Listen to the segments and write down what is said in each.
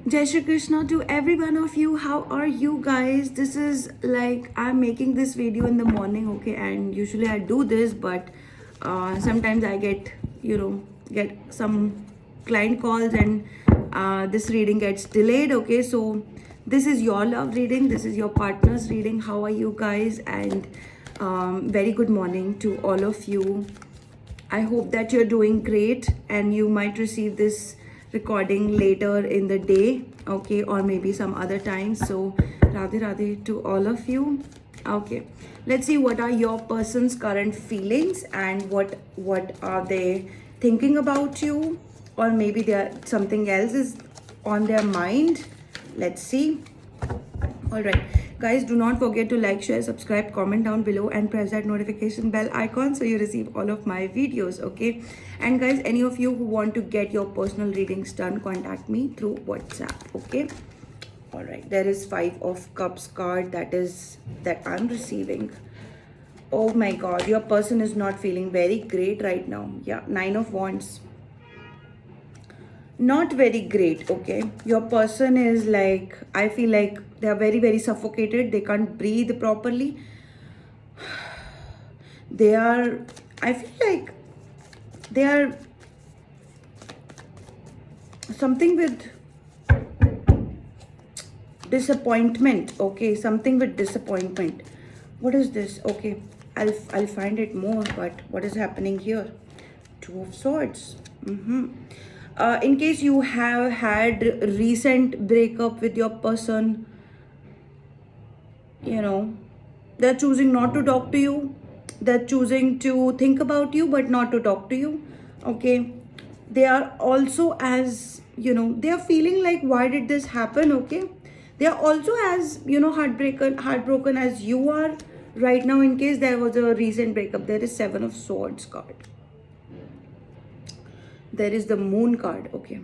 Jai Shri Krishna to every one of you. How are you guys? This is like I'm making this video in the morning, okay? And usually I do this, but sometimes I get some client calls and this reading gets delayed, okay? So this is your love reading. This is your partner's reading. How are you guys? And very good morning to all of you. I hope that you're doing great and you might receive this recording later in the day, okay, or maybe some other time. So, Radhe Radhe to all of you. Okay, let's see what are your person's current feelings and what are they thinking about you, or maybe there something else is on their mind. Let's see. All right, guys, do not forget to like, share, subscribe, comment down below and press that notification bell icon so you receive all of my videos, okay? And guys, any of you who want to get your personal readings done, contact me through WhatsApp, okay? All right, there is 5 of Cups card that I'm receiving. Oh my God, your person is not feeling very great right now. Yeah, 9 of Wands. Not very great, okay? Your person is like, I feel like they are very, very suffocated. They can't breathe properly. They are, I feel like they are something with disappointment, okay? Something with disappointment. What is this? Okay, I'll find it more, but what is happening here? 2 of Swords. In case you have had recent breakup with your person, you know, they're choosing not to talk to you. They're choosing to think about you but not to talk to you, okay? They are also, as you know, they are feeling like, why did this happen, okay? They are also as, you know, heartbroken as you are right now. In case there was a recent breakup, there is 7 of Swords card. There is the Moon card, okay?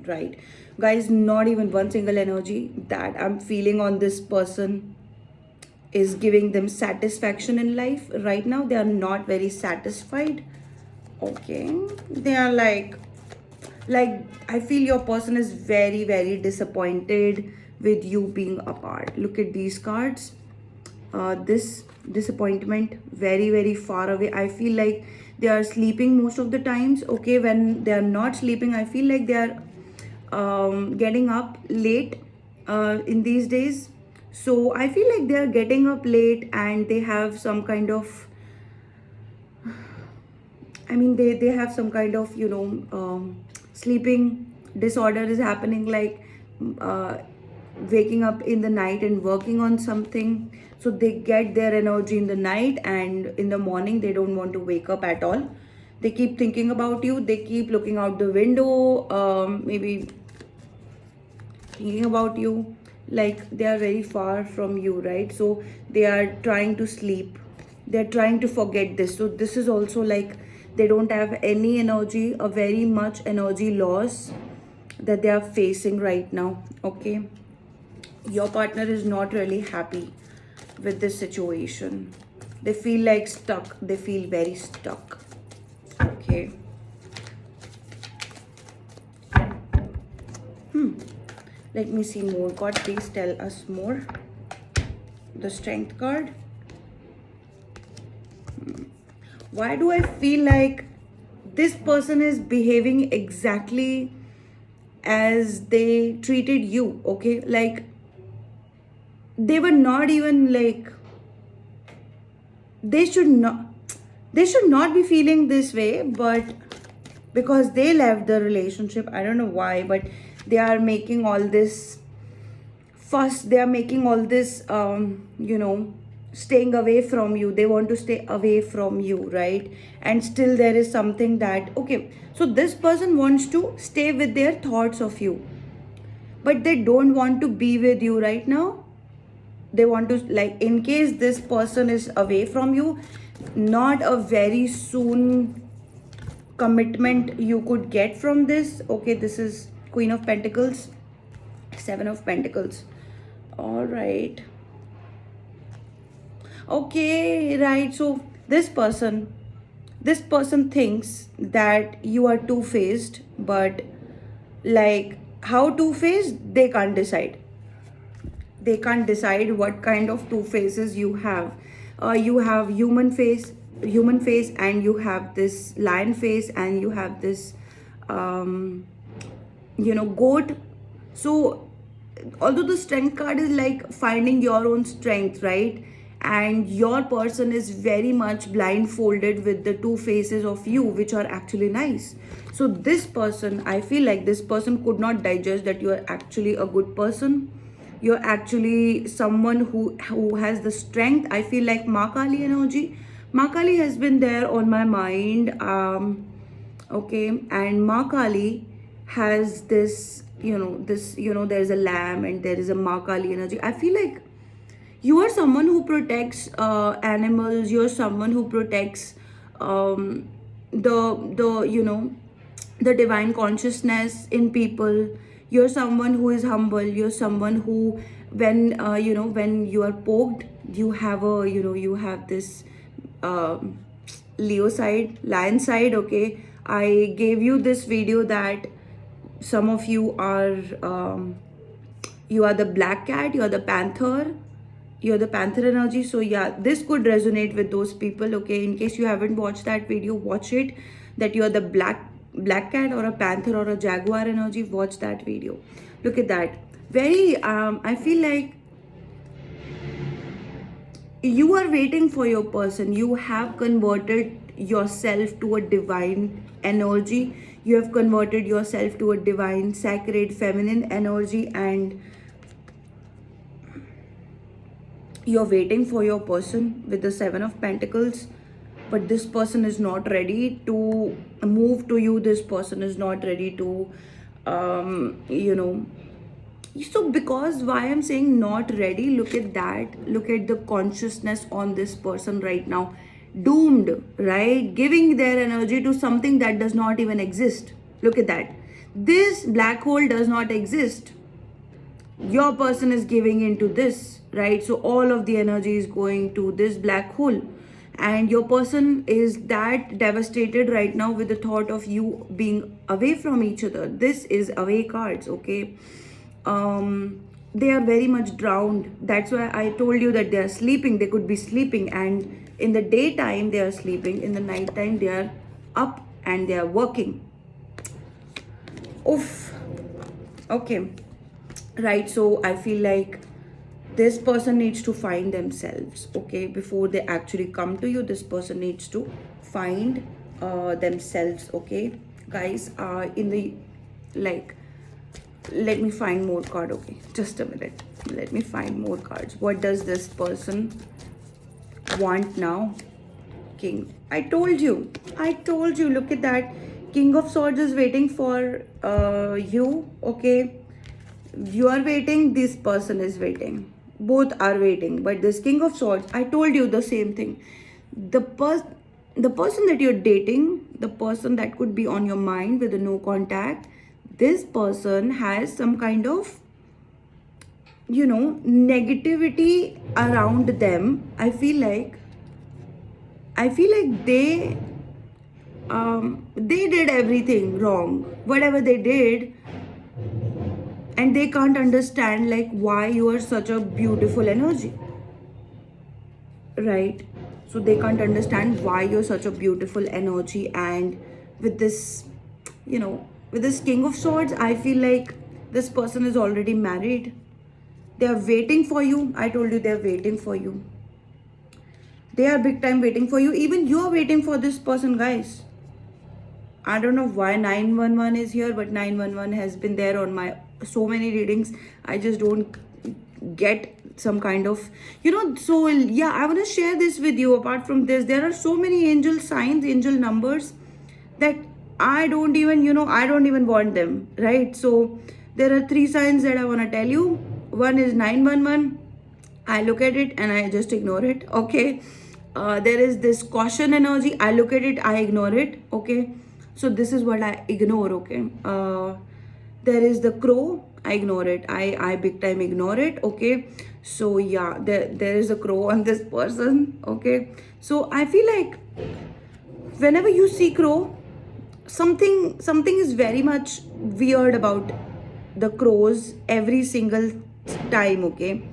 Right, guys, not even one single energy that I'm feeling on this person is giving them satisfaction in life right now. They are not very satisfied, okay? They are like I feel your person is very, very disappointed with you being apart. Look at these cards. This disappointment, very, very far away. I feel like they are sleeping most of the times, okay? When they are not sleeping, I feel like they are getting up late in these days. So I feel like they are getting up late and they have some kind of, I mean, they have some kind of, you know, sleeping disorder is happening, like uh, waking up in the night and working on something. So they get their energy in the night and in the morning they don't want to wake up at all. They keep thinking about you. They keep looking out the window, maybe thinking about you, like they are very far from you, right? So they are trying to sleep, they're trying to forget this. So this is also like they don't have any energy, a very much energy loss that they are facing right now, okay? Your partner is not really happy with this situation. They feel like stuck, they feel very stuck, okay? Let me see more. God, please tell us more. The Strength card. Why do I feel like this person is behaving exactly as they treated you, okay? Like they were not even like, they should not they should not be feeling this way, but because they left the relationship, I don't know why, but they are making all this fuss. They are making all this you know, staying away from you. They want to stay away from you, right? And still there is something that, okay, so this person wants to stay with their thoughts of you, but they don't want to be with you right now. They want to, like, in case this person is away from you, not a very soon commitment you could get from this, okay? This is Queen of Pentacles, 7 of Pentacles. All right, okay, right. So this person, this person thinks that you are two-faced, but like how two-faced, they can't decide. They can't decide what kind of two faces you have. You have human face, and you have this lion face, and you have this goat. So although the strength card is like finding your own strength, right, and your person is very much blindfolded with the two faces of you, which are actually nice. So this person, I feel like this person could not digest that you are actually a good person. You're actually someone who has the strength. I feel like Ma Kali energy. Ma Kali has been there on my mind. Okay, and Ma Kali has this, there's a lamb and there is a Ma Kali energy. I feel like you are someone who protects animals. You're someone who protects the divine consciousness in people. You're someone who is humble. You're someone who, when you are poked, you have you have this Leo side, lion side. Okay, I gave you this video that some of you are the black cat, you're the panther, you're the panther energy. So yeah, this could resonate with those people. Okay, in case you haven't watched that video, watch it. That you're the black cat or a panther or a jaguar energy, watch that video. Look at that. Very I feel like you are waiting for your person. You have converted yourself to a divine energy. You have converted yourself to a divine, sacred, feminine energy, and you're waiting for your person with the Seven of Pentacles. But this person is not ready to move to you. This person is not ready to so because why I'm saying not ready, look at that. Look at the consciousness on this person right now. Doomed, right? Giving their energy to something that does not even exist. Look at that. This black hole does not exist. Your person is giving into this, right? So all of the energy is going to this black hole, and your person is that devastated right now with the thought of you being away from each other. This is away cards. Okay, they are very much drowned. That's why I told you that they are sleeping. They could be sleeping, and in the daytime they are sleeping, in the nighttime they are up and they are working. Oof. Okay, right. So I feel like this person needs to find themselves. Okay, before they actually come to you, this person needs to find themselves. Okay, guys, in the like, let me find more card. Okay, just a minute, let me find more cards. What does this person want now? King. I told you, look at that. King of Swords is waiting for you. Okay, you are waiting, this person is waiting, both are waiting. But this King of Swords, I told you the same thing. The person that you're dating, the person that could be on your mind with a no contact, this person has some kind of negativity around them. I feel like they did everything wrong, whatever they did, and they can't understand like why you are such a beautiful energy, right? So they can't understand why you're such a beautiful energy. And with this, with this King of Swords, I feel like this person is already married. They are waiting for you. I told you, they're waiting for you. They are big time waiting for you. Even you're waiting for this person, guys. I don't know why 911 is here, but 911 has been there on my so many readings. I just don't get some kind of, so yeah, I want to share this with you. Apart from this, there are so many angel signs, angel numbers that I don't even want them, right? So there are 3 signs that I want to tell you. One is 911. I look at it and I just ignore it. Okay. There is this caution energy. I look at it, I ignore it. Okay. So this is what I ignore. Okay. There is the crow. I ignore it. I big time ignore it. Okay. So yeah, there is a crow on this person. Okay. So I feel like whenever you see crow, something is very much weird about the crows every single time. Okay,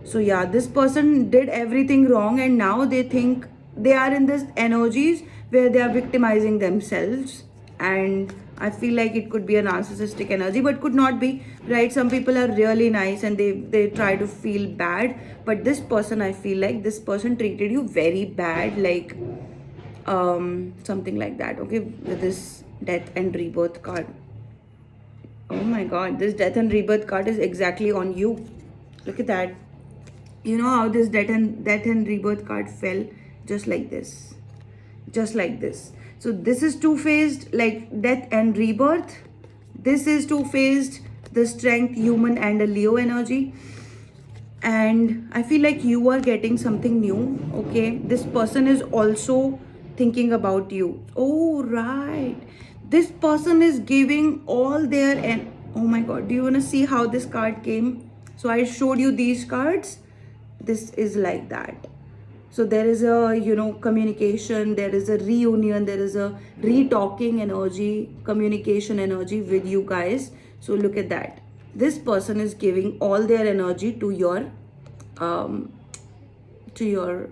so yeah, this person did everything wrong, and now they think they are in this energies where they are victimizing themselves. And I feel like it could be a narcissistic energy, but could not be, right? Some people are really nice and they try to feel bad, but this person, I feel like this person treated you very bad, like something like that. Okay, with this death and rebirth card. Oh my god, this death and rebirth card is exactly on you. Look at that. You know how this death and rebirth card fell? Just like this. Just like this. So this is two-faced, like death and rebirth. This is two-faced, the strength, human, and a Leo energy. And I feel like you are getting something new. Okay, this person is also thinking about you. Oh right, this person is giving all their, and oh my god, do you want to see how this card came? So I showed you these cards. This is like that. So there is a, communication, there is a reunion, there is a re-talking energy, communication energy with you guys. So look at that. This person is giving all their energy to your um to your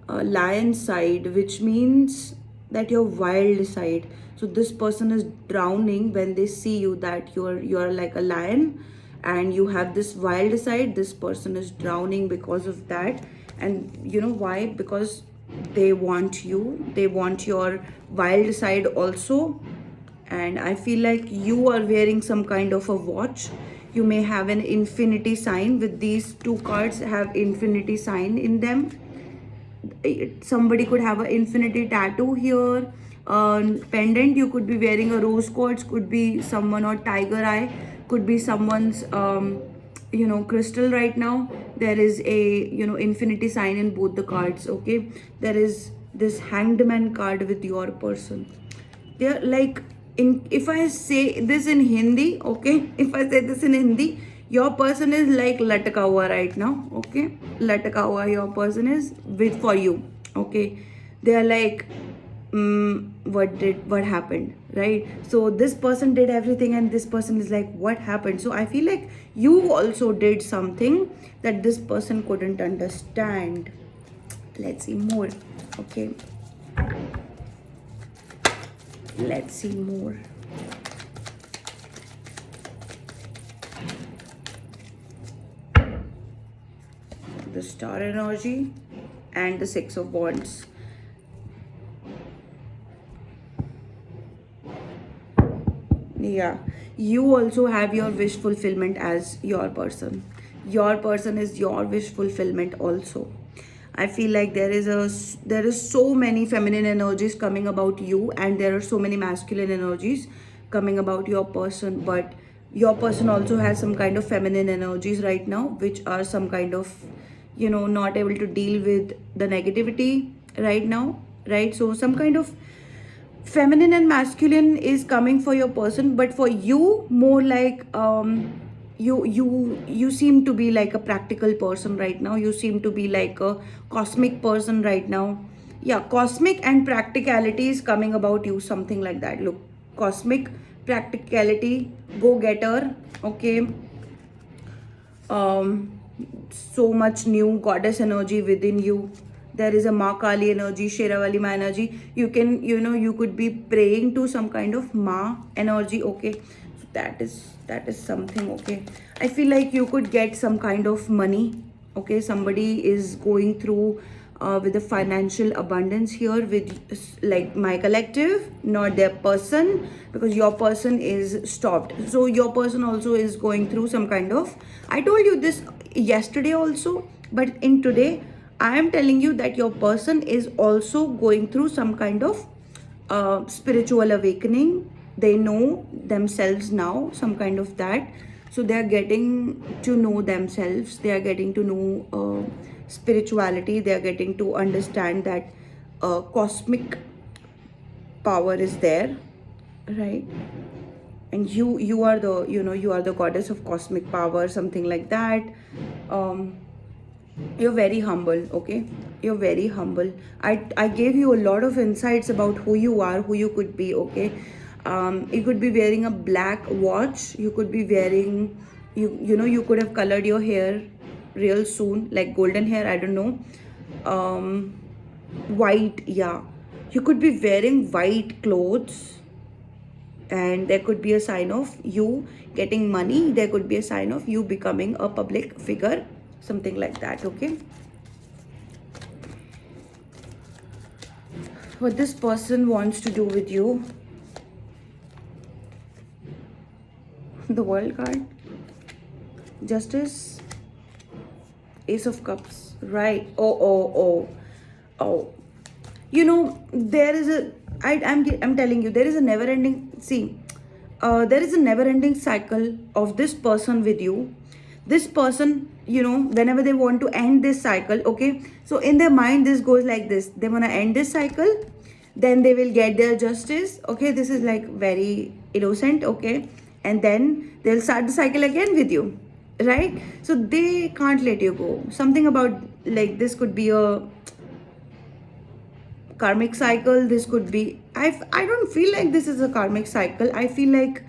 lion side, which means that your wild side. So this person is drowning when they see you, that you're like a lion and you have this wild side. This person is drowning because of that. And you know why? Because they want you, they want your wild side also. And I feel like you are wearing some kind of a watch. You may have an infinity sign. With these two cards have infinity sign in them. Somebody could have an infinity tattoo here. Pendant, you could be wearing a rose quartz, could be someone, or tiger eye, could be someone's crystal. Right now there is a infinity sign in both the cards. Okay, there is this hanged man card with your person. They're like, in, if I say this in Hindi, okay, if I say this in Hindi, your person is like lataka hua right now. Okay, lataka hua, your person is with for you. Okay, they are like, what happened, right? So this person did everything and this person is like, what happened? So I feel like you also did something that this person couldn't understand. Let's see more. Okay, let's see more. The star energy and the six of wands. Yeah, you also have your wish fulfillment as your person. Your person is your wish fulfillment also. I feel like there is so many feminine energies coming about you, and there are so many masculine energies coming about your person. But your person also has some kind of feminine energies right now, which are some kind of, not able to deal with the negativity right now, right? So some kind of feminine and masculine is coming for your person, but for you more like, you seem to be like a practical person right now. You seem to be like a cosmic person right now. Yeah, cosmic and practicality is coming about you, something like that. Look, cosmic, practicality, go getter. Okay, so much new goddess energy within you. There is a Ma Kali energy, Sherawali Ma energy. You can, you could be praying to some kind of Ma energy. Okay, so that is something. Okay, I feel like you could get some kind of money. Okay, somebody is going through with the financial abundance here with like my collective, not their person, because your person is stopped. So your person also is going through some kind of, I told you this yesterday also, but in today I am telling you that your person is also going through some kind of spiritual awakening. They know themselves now, some kind of that. So they are getting to know themselves, they are getting to know spirituality, they are getting to understand that cosmic power is there, right? And you are the, you are the goddess of cosmic power, something like that. You're very humble. Okay, you're very humble. I gave you a lot of insights about who you are, who you could be, okay? You could be wearing a black watch. You could be wearing, you could have colored your hair real soon, like golden hair, I don't know. White, yeah. You could be wearing white clothes, and there could be a sign of you getting money. There could be a sign of you becoming a public figure, something like that, okay? What this person wants to do with you. The World card, Justice, Ace of Cups, right? Oh. There is I'm telling you, there is a never-ending. See, there is a never-ending cycle of this person with you. This person, whenever they want to end this cycle, okay. So in their mind, this goes like this: they wanna end this cycle, then they will get their justice. Okay, this is like very innocent, okay, and then they'll start the cycle again with you, right? So they can't let you go. Something about like this could be a karmic cycle. This could be, I don't feel like this is a karmic cycle. I feel like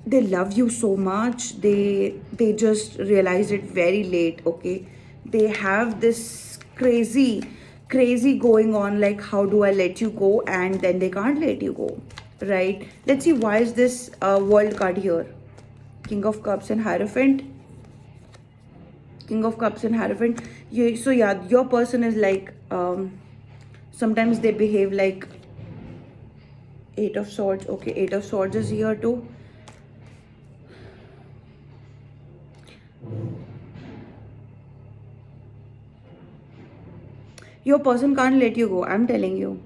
they love you so much. They just realized it very late, okay? They have this crazy going on, like how do I let you go, and then they can't let you go, right? Let's see, why is this World card here? King of Cups and Hierophant. King of Cups and Hierophant. So yeah, your person is like, sometimes they behave like Eight of Swords. Okay, Eight of Swords is here too. Your person can't let you go, I'm telling you.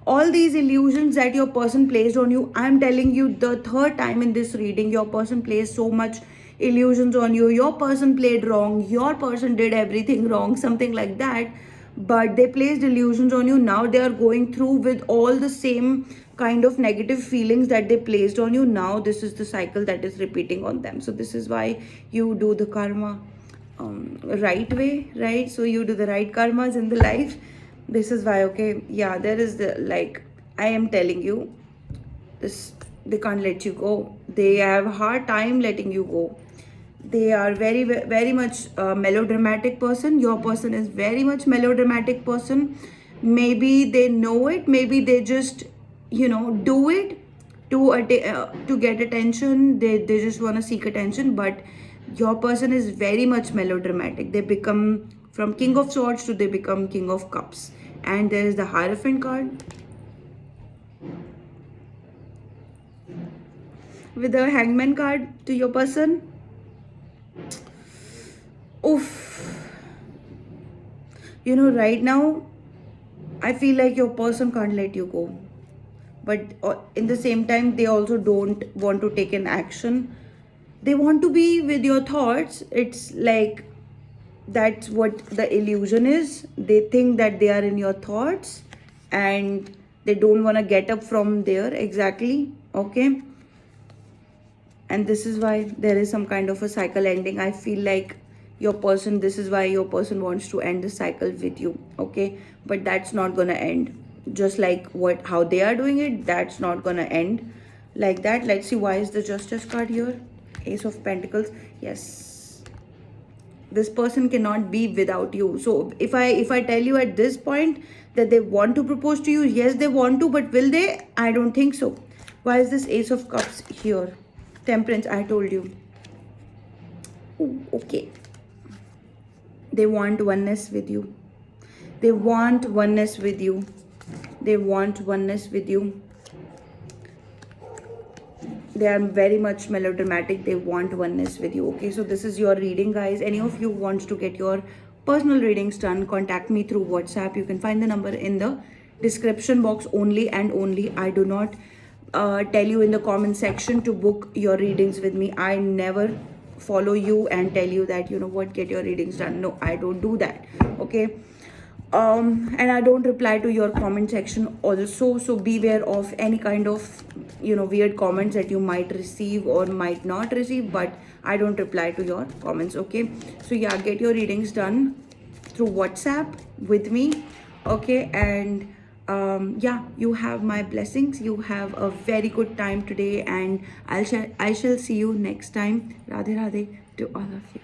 All these illusions that your person placed on you, I'm telling you, the third time in this reading, your person placed so much illusions on you. Your person played wrong. Your person did everything wrong, something like that. But they placed illusions on you. Now they are going through with all the same kind of negative feelings that they placed on you. Now this is the cycle that is repeating on them. So this is why you do the karma right way, right? So you do the right karmas in the life. This is why, okay? Yeah, there is the, like, I am telling you, this, they can't let you go. They have a hard time letting you go. They are very much melodramatic person. Your person is very much melodramatic person. Maybe they know it. Maybe they just, do it to get attention. They just want to seek attention. But your person is very much melodramatic. They become from King of Swords to they become King of Cups. And there is the Hierophant card with the Hangman card to your person. Oof. Right now, I feel like your person can't let you go. But in the same time, they also don't want to take an action. They want to be with your thoughts. It's like, that's what the illusion is. They think that they are in your thoughts and they don't want to get up from there, exactly, okay? And this is why there is some kind of a cycle ending. I feel like your person, this is why your person wants to end the cycle with you, okay? But that's not gonna end just like how they are doing it. That's not gonna end like that. Let's see, why is the Justice card here? Ace of Pentacles. Yes, this person cannot be without you. So if I tell you at this point that they want to propose to you, yes, they want to, but will they? I don't think so. Why is this Ace of Cups here? Temperance, I told you. Ooh, okay. They want oneness with you. They want oneness with you. They want oneness with you. They are very much melodramatic. They want oneness with you. Okay, so this is your reading, guys. Any of you wants to get your personal readings done, contact me through WhatsApp. You can find the number in the description box only and only. I do not tell you in the comment section to book your readings with me. I never follow you and tell you that, get your readings done. No, I don't do that, okay? And I don't reply to your comment section also, so beware of any kind of weird comments that you might receive or might not receive, but I don't reply to your comments, okay? So yeah, get your readings done. through WhatsApp with me. Okay, and yeah, you have my blessings. You have a very good time today, and I shall see you next time. Radhe Radhe to all of you.